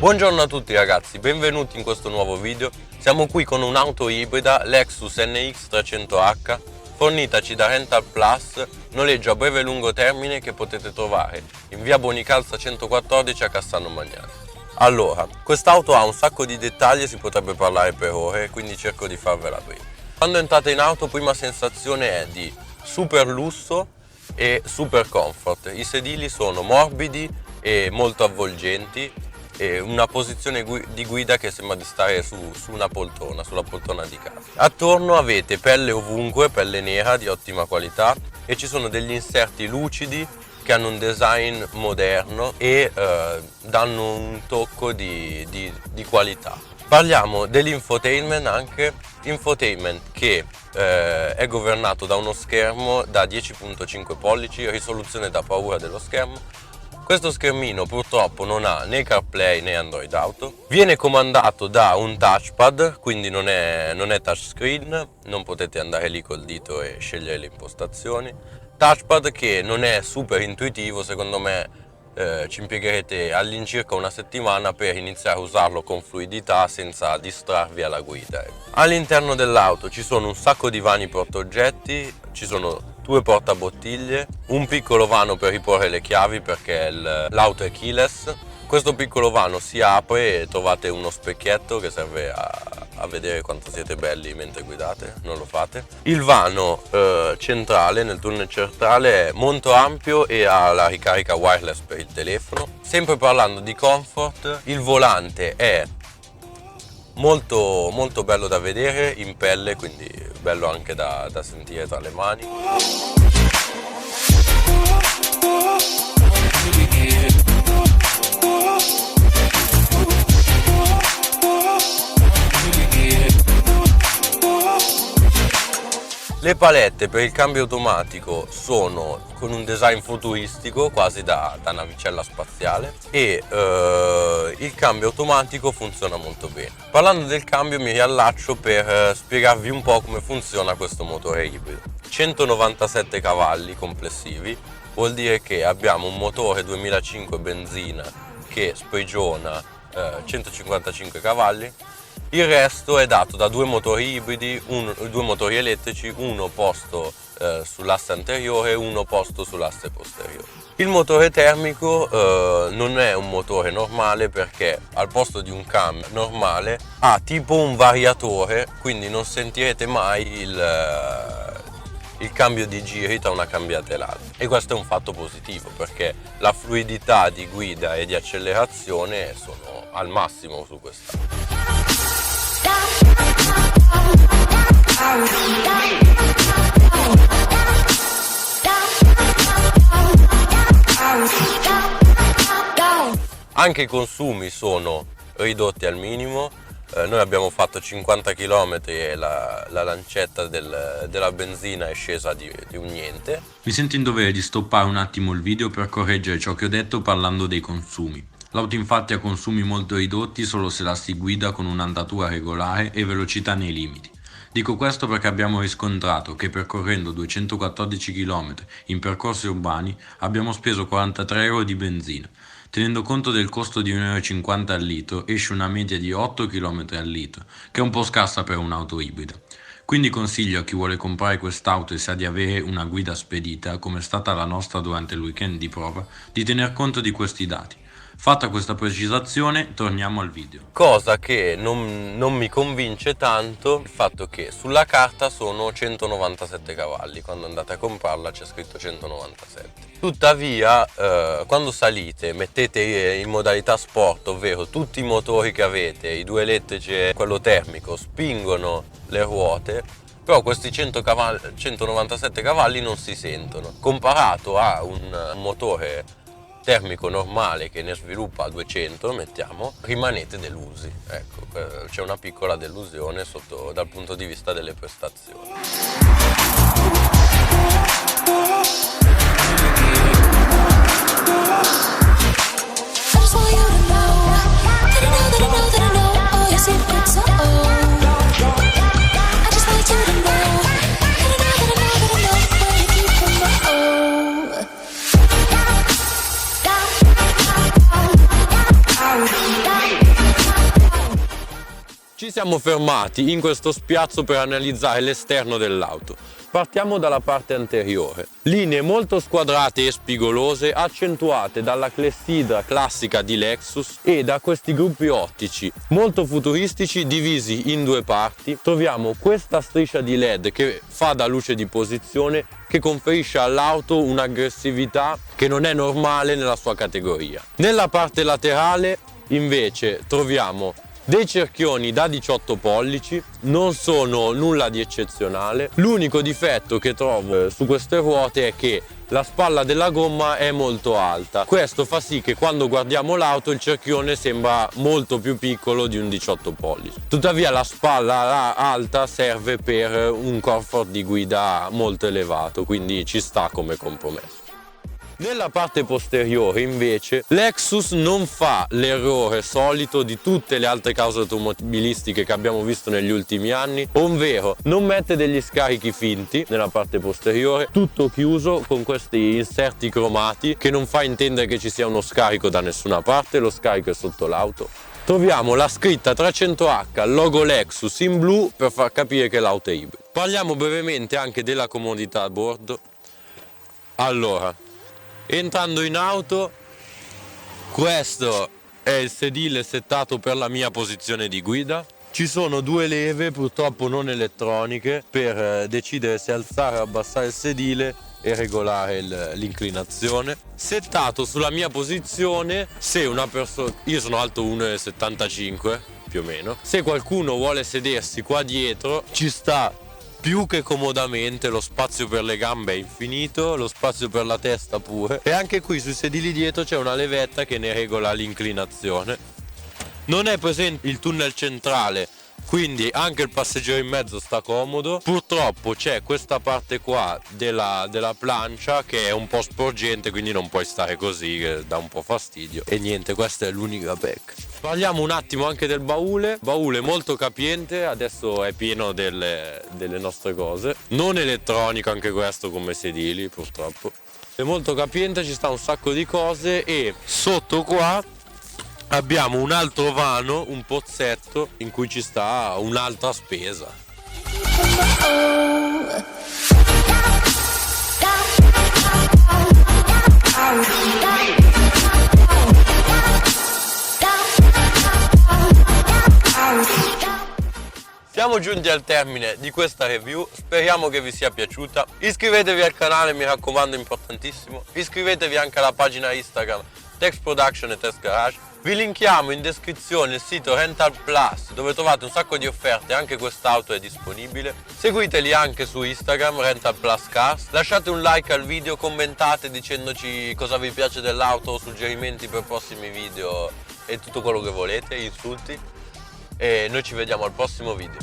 Buongiorno a tutti ragazzi, benvenuti in questo nuovo video. Siamo qui con un'auto ibrida, Lexus NX 300H, fornitaci da Rental Plus, noleggio a breve e lungo termine che potete trovare in via Bonicalza 114 a Cassano Magnano. Allora, quest'auto ha un sacco di dettagli e si potrebbe parlare per ore, quindi cerco di farvela breve. Quando entrate in auto, prima sensazione è di super lusso e super comfort. I sedili sono morbidi e molto avvolgenti e una posizione di guida che sembra di stare su una poltrona, sulla poltrona di casa. Attorno avete pelle ovunque, pelle nera di ottima qualità, e ci sono degli inserti lucidi che hanno un design moderno e danno un tocco di qualità. Parliamo dell'infotainment anche, infotainment che è governato da uno schermo da 10.5 pollici, risoluzione da paura dello schermo. Questo schermino purtroppo non ha né CarPlay né Android Auto, viene comandato da un touchpad, quindi non è touchscreen, non potete andare lì col dito e scegliere le impostazioni. Touchpad che non è super intuitivo, secondo me ci impiegherete all'incirca una settimana per iniziare a usarlo con fluidità senza distrarvi alla guida. All'interno dell'auto ci sono un sacco di vani portaoggetti, ci sono due portabottiglie, un piccolo vano per riporre le chiavi perché l'auto è keyless. Questo piccolo vano si apre e trovate uno specchietto che serve a vedere quanto siete belli mentre guidate, non lo fate. Il vano centrale, nel tunnel centrale, è molto ampio e ha la ricarica wireless per il telefono. Sempre parlando di comfort, il volante è molto bello da vedere, in pelle, quindi bello anche da sentire tra le mani. Le palette per il cambio automatico sono con un design futuristico, quasi da navicella spaziale, e il cambio automatico funziona molto bene. Parlando del cambio mi riallaccio per spiegarvi un po' come funziona questo motore ibrido. 197 cavalli complessivi, vuol dire che abbiamo un motore 2005 benzina che sprigiona 155 cavalli. Il resto è dato da due motori ibridi, due motori elettrici, uno posto sull'asse anteriore e uno posto sull'asse posteriore. Il motore termico non è un motore normale perché al posto di un cambio normale ha tipo un variatore, quindi non sentirete mai il cambio di giri tra una cambiata e l'altra, e questo è un fatto positivo perché la fluidità di guida e di accelerazione sono al massimo su quest'auto. Anche i consumi sono ridotti al minimo. Noi abbiamo fatto 50 km e la lancetta della benzina è scesa di un niente. Mi sento in dovere di stoppare un attimo il video per correggere ciò che ho detto parlando dei consumi. L'auto infatti ha consumi molto ridotti solo se la si guida con un'andatura regolare e velocità nei limiti. Dico questo perché abbiamo riscontrato che percorrendo 214 km in percorsi urbani abbiamo speso 43 euro di benzina. Tenendo conto del costo di 1,50 euro al litro esce una media di 8 km al litro, che è un po' scarsa per un'auto ibrida. Quindi consiglio a chi vuole comprare quest'auto e sa di avere una guida spedita, come è stata la nostra durante il weekend di prova, di tener conto di questi dati. Fatta questa precisazione, torniamo al video. Cosa che non mi convince tanto il fatto che sulla carta sono 197 cavalli, quando andate a comprarla c'è scritto 197. Tuttavia, quando salite, mettete in modalità sport, ovvero tutti i motori che avete, i due elettrici e quello termico, spingono le ruote, però questi 197 cavalli non si sentono. Comparato a un motore termico normale che ne sviluppa a 200, mettiamo, rimanete delusi. Ecco, c'è una piccola delusione dal punto di vista delle prestazioni. siamo fermati in questo spiazzo per analizzare l'esterno dell'auto. Partiamo dalla parte anteriore. Linee molto squadrate e spigolose, accentuate dalla clessidra classica di Lexus e da questi gruppi ottici molto futuristici divisi in due parti. Troviamo questa striscia di LED che fa da luce di posizione, che conferisce all'auto un'aggressività che non è normale nella sua categoria. Nella parte laterale invece troviamo dei cerchioni da 18 pollici, non sono nulla di eccezionale. L'unico difetto che trovo su queste ruote è che la spalla della gomma è molto alta. Questo fa sì che quando guardiamo l'auto il cerchione sembra molto più piccolo di un 18 pollici. Tuttavia la spalla alta serve per un comfort di guida molto elevato, quindi ci sta come compromesso. Nella parte posteriore invece Lexus non fa l'errore solito di tutte le altre cause automobilistiche che abbiamo visto negli ultimi anni, ovvero non mette degli scarichi finti nella parte posteriore, tutto chiuso con questi inserti cromati che non fa intendere che ci sia uno scarico da nessuna parte, lo scarico è sotto l'auto. Troviamo la scritta 300H, logo Lexus in blu per far capire che l'auto è ibrida. Parliamo brevemente anche della comodità a bordo. Allora, entrando in auto, questo è il sedile settato per la mia posizione di guida. Ci sono due leve, purtroppo non elettroniche, per decidere se alzare o abbassare il sedile e regolare l'inclinazione. Settato sulla mia posizione, se una persona, io sono alto 1,75 più o meno, se qualcuno vuole sedersi qua dietro ci sta più che comodamente, lo spazio per le gambe è infinito, lo spazio per la testa pure, e anche qui sui sedili dietro c'è una levetta che ne regola l'inclinazione. Non è presente il tunnel centrale, quindi anche il passeggero in mezzo sta comodo. Purtroppo c'è questa parte qua della plancia che è un po' sporgente, quindi non puoi stare così, che dà un po' fastidio. E niente, questa è l'unica pecca. Parliamo un attimo anche del baule molto capiente, adesso è pieno delle nostre cose, non elettronico anche questo come sedili purtroppo. È molto capiente, ci sta un sacco di cose e sotto qua abbiamo un altro vano, un pozzetto in cui ci sta un'altra spesa. Siamo giunti al termine di questa review, speriamo che vi sia piaciuta. Iscrivetevi al canale, mi raccomando, importantissimo. Iscrivetevi anche alla pagina Instagram Text Production e Test Garage. Vi linkiamo in descrizione il sito Rental Plus, dove trovate un sacco di offerte, anche quest'auto è disponibile. Seguiteli anche su Instagram, Rental Plus Cars. Lasciate un like al video, commentate dicendoci cosa vi piace dell'auto, suggerimenti per prossimi video e tutto quello che volete, insulti. E noi ci vediamo al prossimo video.